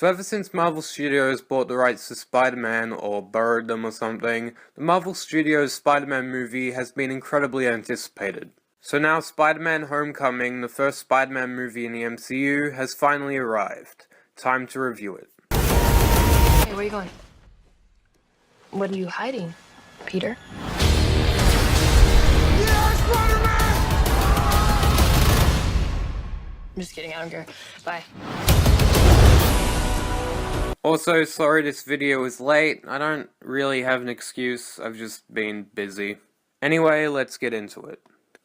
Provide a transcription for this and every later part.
So ever since Marvel Studios bought the rights to Spider-Man, or borrowed them or something, the Marvel Studios Spider-Man movie has been incredibly anticipated. So now Spider-Man Homecoming, the first Spider-Man movie in the MCU, has finally arrived. Time to review it. Hey, where are you going? What are you hiding, Peter? Yeah, Spider-Man! I'm just kidding, I don't care. Bye. Also, sorry this video is late. I don't really have an excuse, I've just been busy. Anyway, let's get into it.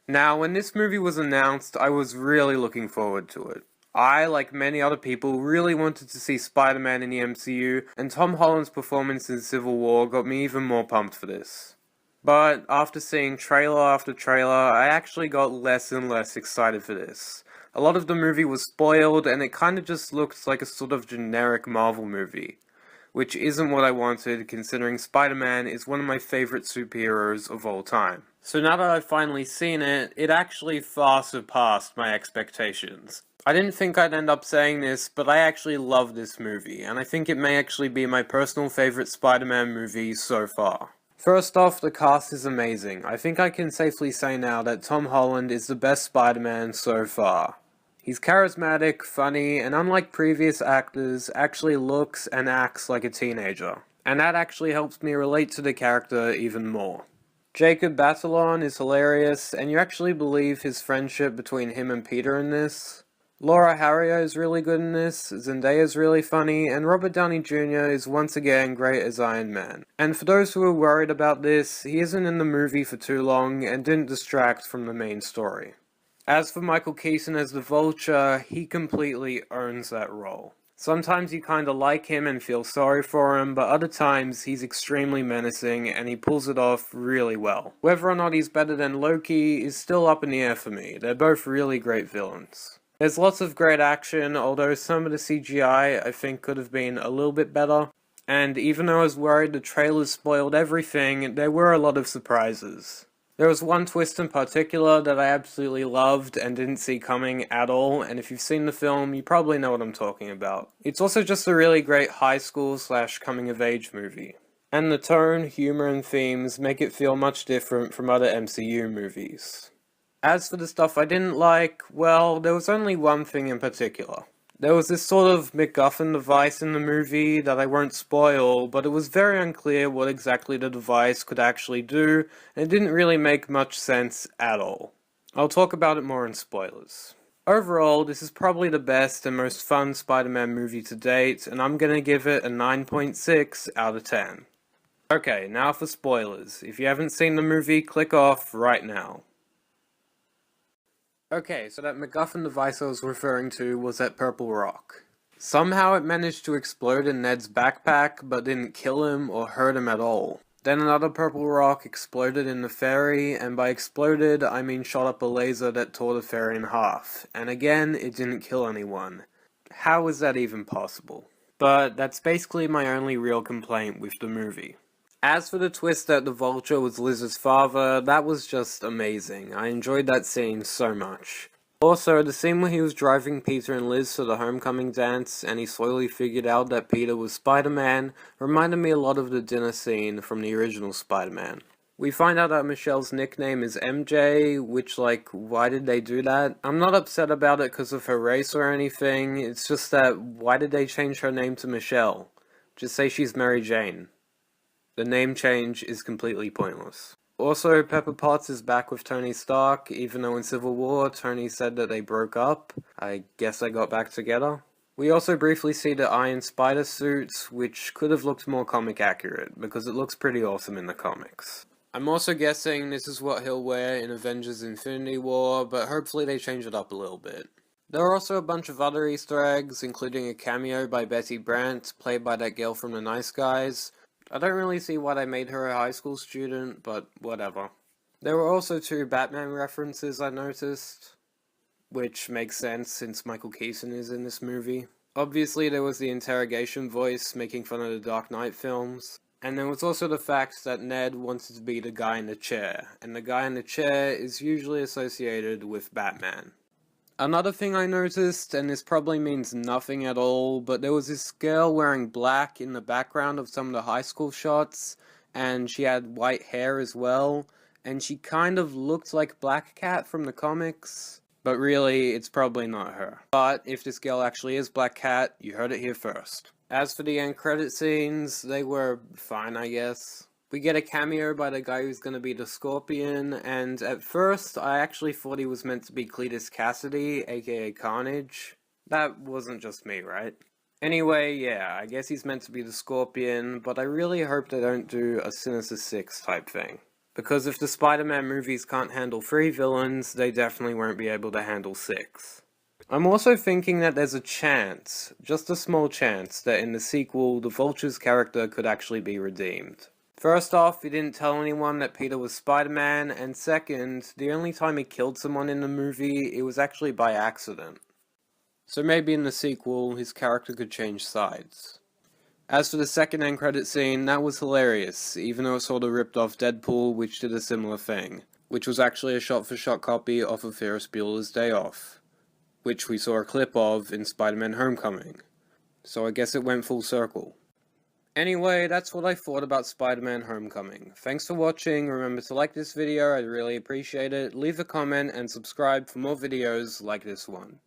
Now, when this movie was announced, I was really looking forward to it. I, like many other people, really wanted to see Spider-Man in the MCU, and Tom Holland's performance in Civil War got me even more pumped for this. But after seeing trailer after trailer, I actually got less and less excited for this. A lot of the movie was spoiled, and it kinda just looked like a sort of generic Marvel movie. Which isn't what I wanted, considering Spider-Man is one of my favorite superheroes of all time. So now that I've finally seen it, it actually far surpassed my expectations. I didn't think I'd end up saying this, but I actually love this movie, and I think it may actually be my personal favorite Spider-Man movie so far. First off, the cast is amazing. I think I can safely say now that Tom Holland is the best Spider-Man so far. He's charismatic, funny, and unlike previous actors, actually looks and acts like a teenager. And that actually helps me relate to the character even more. Jacob Batalon is hilarious, and you actually believe his friendship between him and Peter in this. Laura Harrier is really good in this, Zendaya is really funny, and Robert Downey Jr. is once again great as Iron Man. And for those who are worried about this, he isn't in the movie for too long and didn't distract from the main story. As for Michael Keaton as the Vulture, he completely owns that role. Sometimes you kinda like him and feel sorry for him, but other times he's extremely menacing and he pulls it off really well. Whether or not he's better than Loki is still up in the air for me. They're both really great villains. There's lots of great action, although some of the CGI I think could have been a little bit better. And even though I was worried the trailers spoiled everything, there were a lot of surprises. There was one twist in particular that I absolutely loved and didn't see coming at all, and if you've seen the film, you probably know what I'm talking about. It's also just a really great high school / coming of age movie. And the tone, humor, and themes make it feel much different from other MCU movies. As for the stuff I didn't like, well, there was only one thing in particular. There was this sort of MacGuffin device in the movie that I won't spoil, but it was very unclear what exactly the device could actually do, and it didn't really make much sense at all. I'll talk about it more in spoilers. Overall, this is probably the best and most fun Spider-Man movie to date, and I'm gonna give it a 9.6 out of 10. Okay, now for spoilers. If you haven't seen the movie, click off right now. Okay, so that MacGuffin device I was referring to was that purple rock. Somehow it managed to explode in Ned's backpack, but didn't kill him or hurt him at all. Then another purple rock exploded in the ferry, and by exploded, I mean shot up a laser that tore the ferry in half. And again, it didn't kill anyone. How is that even possible? But that's basically my only real complaint with the movie. As for the twist that the Vulture was Liz's father, that was just amazing. I enjoyed that scene so much. Also, the scene where he was driving Peter and Liz to the homecoming dance, and he slowly figured out that Peter was Spider-Man, reminded me a lot of the dinner scene from the original Spider-Man. We find out that Michelle's nickname is MJ, which, why did they do that? I'm not upset about it because of her race or anything, it's just that, why did they change her name to Michelle? Just say she's Mary Jane. The name change is completely pointless. Also, Pepper Potts is back with Tony Stark, even though in Civil War, Tony said that they broke up. I guess they got back together. We also briefly see the Iron Spider suits, which could have looked more comic accurate, because it looks pretty awesome in the comics. I'm also guessing this is what he'll wear in Avengers Infinity War, but hopefully they change it up a little bit. There are also a bunch of other Easter eggs, including a cameo by Betty Brant, played by that girl from The Nice Guys. I don't really see why they made her a high school student, but whatever. There were also 2 Batman references I noticed, which makes sense since Michael Keaton is in this movie. Obviously there was the interrogation voice making fun of the Dark Knight films, and there was also the fact that Ned wanted to be the guy in the chair, and the guy in the chair is usually associated with Batman. Another thing I noticed, and this probably means nothing at all, but there was this girl wearing black in the background of some of the high school shots, and she had white hair as well, and she kind of looked like Black Cat from the comics, but really, it's probably not her. But if this girl actually is Black Cat, you heard it here first. As for the end credit scenes, they were fine, I guess. We get a cameo by the guy who's gonna be the Scorpion, and at first I actually thought he was meant to be Cletus Cassidy, aka Carnage. That wasn't just me, right? Anyway, yeah, I guess he's meant to be the Scorpion, but I really hope they don't do a Sinister Six type thing. Because if the Spider-Man movies can't handle 3 villains, they definitely won't be able to handle 6. I'm also thinking that there's a chance, just a small chance, that in the sequel, the Vulture's character could actually be redeemed. First off, he didn't tell anyone that Peter was Spider-Man, and second, the only time he killed someone in the movie, it was actually by accident. So maybe in the sequel, his character could change sides. As for the second end credit scene, that was hilarious, even though it sort of ripped off Deadpool, which did a similar thing, which was actually a shot-for-shot copy of a Ferris Bueller's Day Off, which we saw a clip of in Spider-Man Homecoming. So I guess it went full circle. Anyway, that's what I thought about Spider-Man Homecoming. Thanks for watching, remember to like this video, I'd really appreciate it, leave a comment and subscribe for more videos like this one.